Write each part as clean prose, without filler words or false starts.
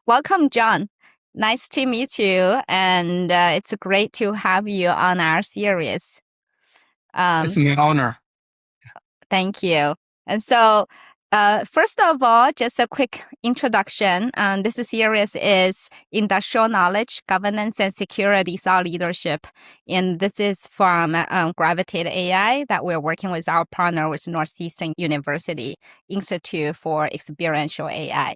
Welcome, John. Nice to meet you, and it's great to have you on our series. It's my honor. Thank you. And so, first of all, just a quick introduction. This series is Industrial Knowledge, Governance, and Security Thought Leadership. And this is from Gravitate AI that we're working with our partner with Northeastern University Institute for Experiential AI.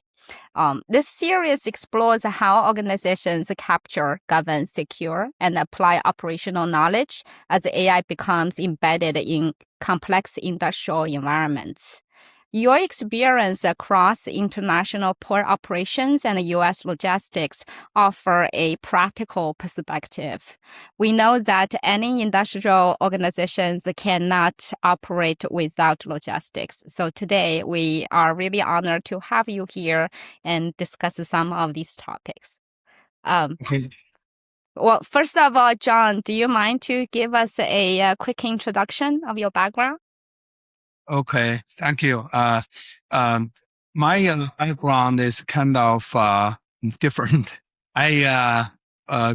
This series explores how organizations capture, govern, secure, and apply operational knowledge as AI becomes embedded in complex industrial environments. Your experience across international port operations and U.S. logistics offer a practical perspective. We know that any industrial organizations cannot operate without logistics. So today we are really honored to have you here and discuss some of these topics. Okay. Well, first of all, John, do you mind to give us a quick introduction of your background? Okay. Thank you. My background is kind of different. I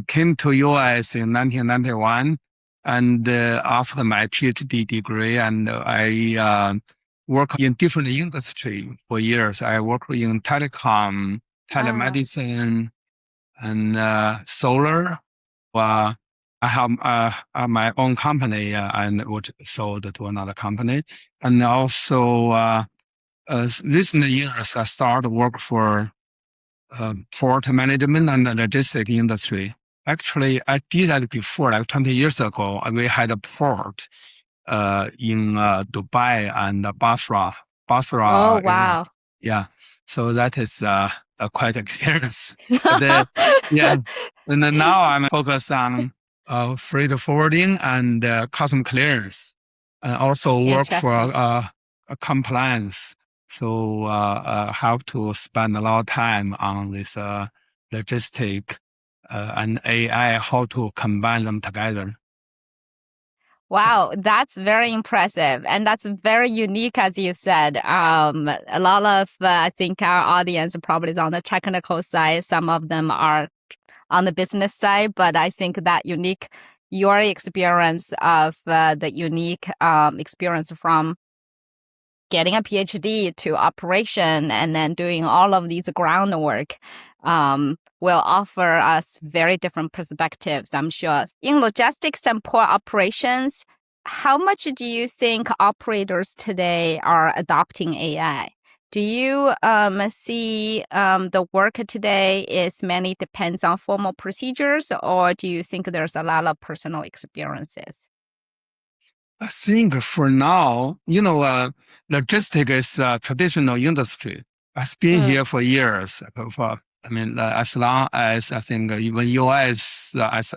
came to US in 1991, and after my PhD degree, and I worked in different industry for years. I worked in telecom, telemedicine, and solar. I have my own company and which sold to another company. And also, recent years, I started work for port management and the logistic industry. Actually, I did that before, like 20 years ago. We had a port in Dubai and Basra. Oh, wow. Yeah. So that is a quite experience. But, yeah. And then now I'm focused on freight forwarding and custom clearance, and also work for a compliance. So have to spend a lot of time on this logistic and AI, how to combine them together. Wow, that's very impressive. And that's very unique, as you said. A lot of, I think our audience probably is on the technical side. Some of them are on the business side, but I think that your experience of the unique experience from getting a PhD to operation and then doing all of these groundwork will offer us very different perspectives, I'm sure. In logistics and port operations, how much do you think operators today are adopting AI? Do you see the work today is mainly depends on formal procedures, or do you think there's a lot of personal experiences? I think for now, logistics is a traditional industry. It's been here for years. As long as I think even US as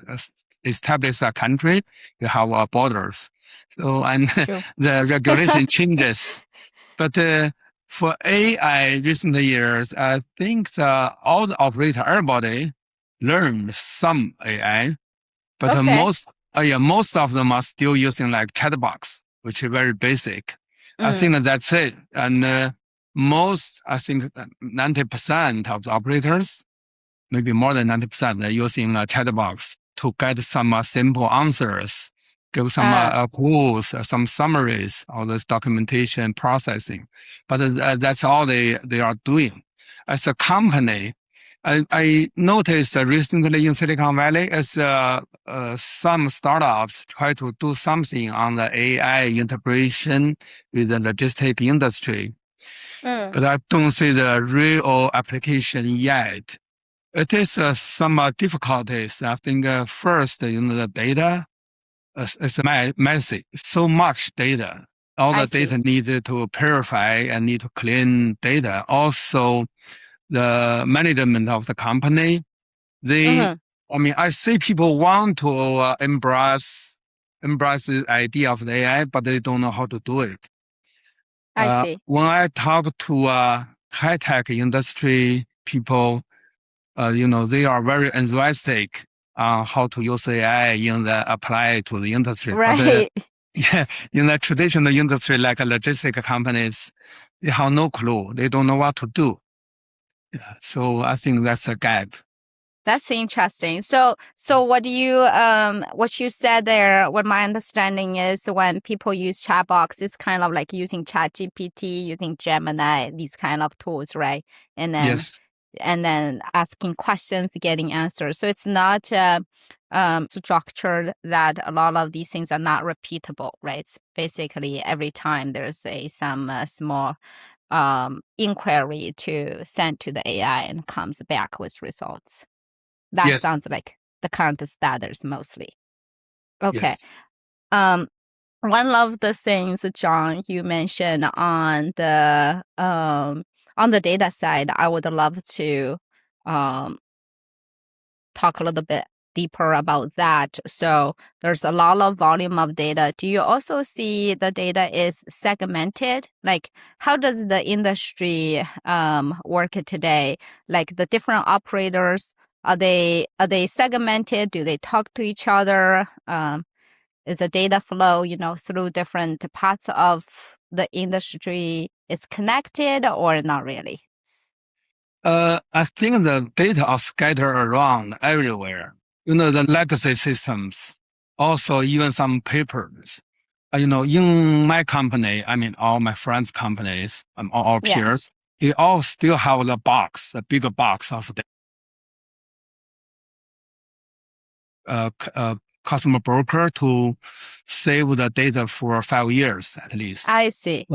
established a country, you have borders. So, and the regulation changes. But for AI recent years, I think all the everybody learned some AI, but most of them are still using like chatbots, which is very basic. I think that's it. And I think 90% of the operators, maybe more than 90%, they're using chatbots to get some simple answers, give some clues, some summaries, all this documentation processing. But that's all they are doing. As a company, I noticed recently in Silicon Valley, as some startups try to do something on the AI integration with the logistic industry, but I don't see the real application yet. It is some difficulties. I think first, the data is messy. So much data. All the data needed to purify and need to clean data. Also, the management of the company, I see people want to embrace the idea of the AI, but they don't know how to do it. I see. When I talk to high-tech industry people, they are very enthusiastic on how to use AI apply to the industry. Right. But, in the traditional industry, like logistic companies, they have no clue. They don't know what to do. Yeah. So I think that's a gap. That's interesting. So what you said there, what my understanding is when people use chatbots, it's kind of like using ChatGPT, using Gemini, these kind of tools, right? And then Yes. asking questions, getting answers. So it's not structured that a lot of these things are not repeatable, right? It's basically every time there's some small inquiry to send to the AI and comes back with results. That Yes. sounds like the current status mostly. Okay. Yes. One of the things, John, you mentioned on the data side, I would love to um, talk a little bit deeper about that. So there's a lot of volume of data. Do you also see the data is segmented? Like how does the industry work today? Like the different operators, are they segmented? Do they talk to each other? Is the data flow, through different parts of the industry is connected or not really? I think the data are scattered around everywhere. The legacy systems, also even some papers. In my company, I mean, all my friends' companies, all our Yeah, peers, they all still have the box, a bigger box of the customer broker to save the data for 5 years at least. I see.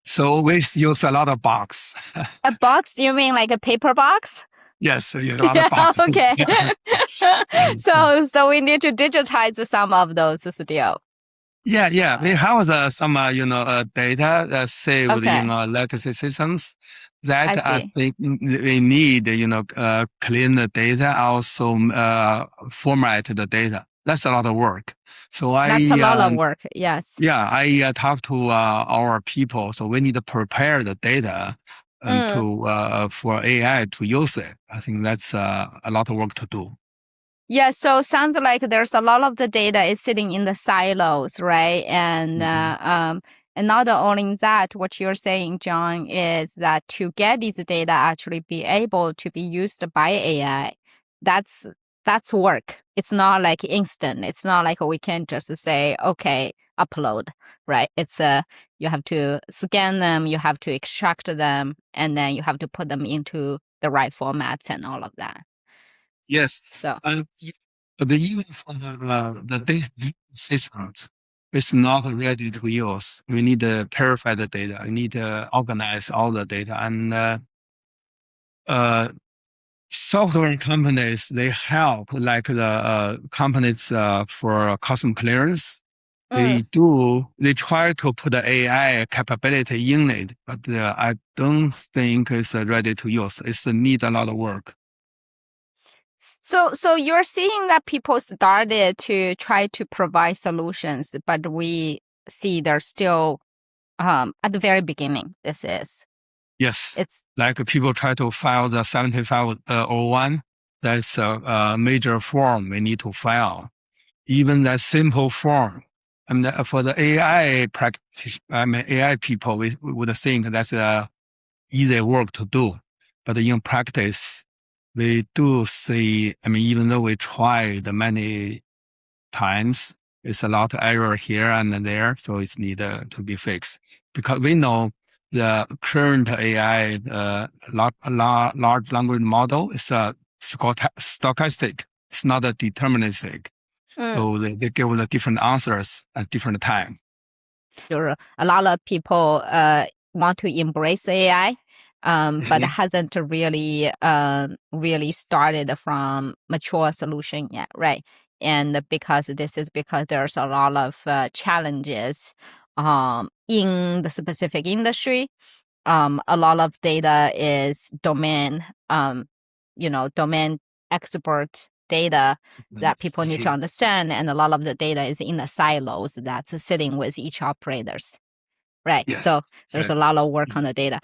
So we use a lot of box. A box? You mean like a paper box? Yes, a lot of Yeah, boxes. okay. Yes. So we need to digitize some of those still. Yeah. We have some, data saved in Okay, legacy systems that I I see. think we need, clean the data, also format the data. That's a lot of work. So That's a lot of work. Yes. I talk to our people. So we need to prepare the data Mm. for AI to use it. I think that's a lot of work to do. Yeah, so sounds like there's a lot of the data is sitting in the silos, right? And not only that, what you're saying, John, is that to get these data actually be able to be used by AI, that's work. It's not like instant. It's not like we can just say, okay, upload, right? It's you have to scan them, you have to extract them, and then you have to put them into the right formats and all of that. Yes. So. But even for the data systems, it's not ready to use. We need to purify the data. We need to organize all the data. And software companies, they help, like the companies for custom clearance. Mm. They try to put the AI capability in it, but I don't think it's ready to use. It's need a lot of work. So you're seeing that people started to try to provide solutions, but we see they're still at the very beginning. Yes, It's like people try to file the 7501. That's a major form we need to file. Even that simple form. I mean, for the AI practice, AI people, we would think that's easy work to do. But in practice, we do see, even though we tried many times, it's a lot of error here and there, so it's needed to be fixed. Because we know the current AI, large language model is stochastic. It's not a deterministic. mm, So they give the different answers at different time. sure a lot of people want to embrace AI, but Mhm. hasn't really started from mature solution yet, right? And because there's a lot of challenges in the specific industry. A lot of data is domain expert data that people need to understand, and a lot of the data is in the silos that's sitting with each operators, right? Yes, So there's a exactly. lot of work on the data.